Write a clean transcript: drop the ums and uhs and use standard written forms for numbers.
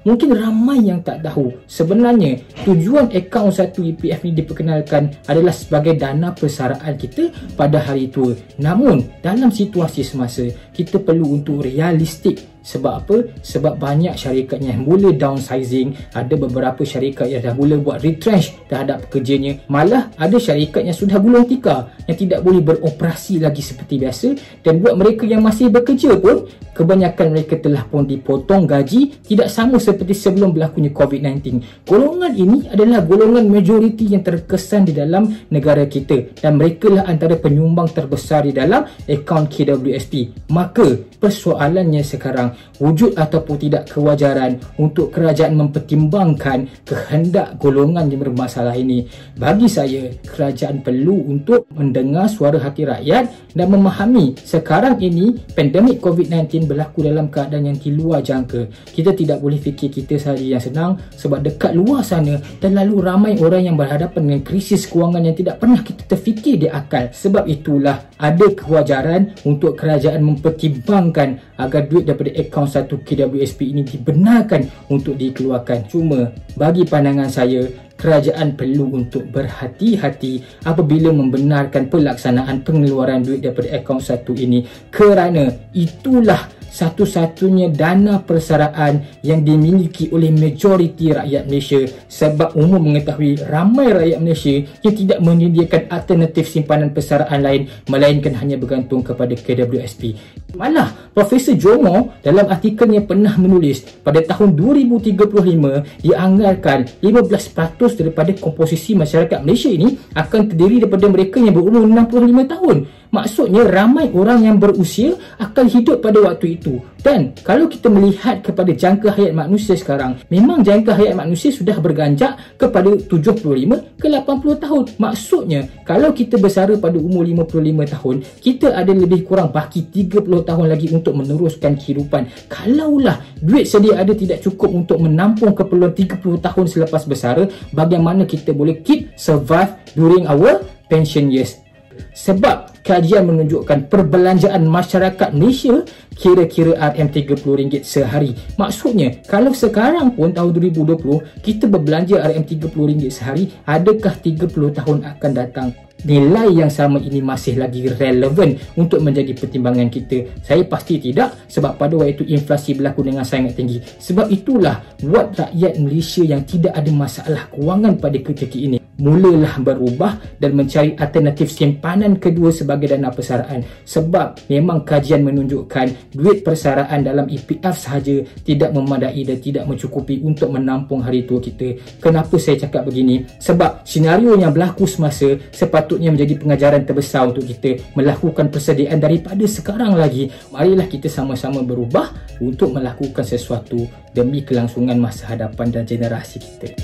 mungkin ramai yang tak tahu sebenarnya tujuan akaun satu EPF ni diperkenalkan adalah sebagai dana persaraan kita pada hari tua. Namun dalam situasi semasa, kita perlu untuk realistik. Sebab apa? Sebab banyak syarikat yang mula downsizing, ada beberapa syarikat yang dah mula buat retrench terhadap pekerjanya, malah ada syarikat yang sudah gulung tikar, yang tidak boleh beroperasi lagi seperti biasa, dan buat mereka yang masih bekerja pun, kebanyakan mereka telah pun dipotong gaji tidak sama seperti sebelum berlakunya COVID-19. Golongan ini adalah golongan majoriti yang terkesan di dalam negara kita, dan mereka lah antara penyumbang terbesar di dalam akaun KWSP. Maka persoalannya sekarang, wujud ataupun tidak kewajaran untuk kerajaan mempertimbangkan kehendak golongan yang bermasalah ini. Bagi saya, kerajaan perlu untuk mendengar suara hati rakyat dan memahami sekarang ini pandemik COVID-19 berlaku dalam keadaan yang di luar jangka. Kita tidak boleh fikir kita sahaja yang senang, sebab dekat luar sana terlalu ramai orang yang berhadapan dengan krisis kewangan yang tidak pernah kita terfikir di akal. Sebab itulah ada kewajaran untuk kerajaan mempertimbangkan agar duit daripada akaun satu KWSP ini dibenarkan untuk dikeluarkan. Cuma bagi pandangan saya, kerajaan perlu untuk berhati-hati apabila membenarkan pelaksanaan pengeluaran duit daripada akaun satu ini, kerana itulah satu-satunya dana persaraan yang dimiliki oleh majoriti rakyat Malaysia. Sebab umum mengetahui ramai rakyat Malaysia yang tidak menyediakan alternatif simpanan persaraan lain melainkan hanya bergantung kepada KWSP. Malah Profesor Jomo dalam artikelnya pernah menulis pada tahun 2035 dianggarkan 15% daripada komposisi masyarakat Malaysia ini akan terdiri daripada mereka yang berumur 65 tahun. Maksudnya ramai orang yang berusia akan hidup pada waktu itu. Dan kalau kita melihat kepada jangka hayat manusia sekarang, memang jangka hayat manusia sudah berganjak kepada 75 ke 80 tahun. Maksudnya kalau kita bersara pada umur 55 tahun, kita ada lebih kurang baki 30 tahun lagi untuk meneruskan kehidupan. Kalaulah duit sedia ada tidak cukup untuk menampung keperluan 30 tahun selepas bersara, bagaimana kita boleh keep survive during our pension years? Sebab kajian menunjukkan perbelanjaan masyarakat Malaysia kira-kira RM30 sehari. Maksudnya kalau sekarang pun tahun 2020 kita berbelanja RM30 sehari, adakah 30 tahun akan datang nilai yang sama ini masih lagi relevan untuk menjadi pertimbangan kita? Saya pasti tidak, sebab pada waktu itu inflasi berlaku dengan sangat tinggi. Sebab itulah buat rakyat Malaysia yang tidak ada masalah kewangan pada ketika ini mulalah berubah dan mencari alternatif simpanan kedua sebagai dana persaraan. Sebab memang kajian menunjukkan duit persaraan dalam EPF sahaja tidak memadai dan tidak mencukupi untuk menampung hari tua kita. Kenapa saya cakap begini? Sebab senario yang berlaku semasa sepatutnya menjadi pengajaran terbesar untuk kita melakukan persediaan daripada sekarang lagi. Marilah kita sama-sama berubah untuk melakukan sesuatu demi kelangsungan masa hadapan dan generasi kita.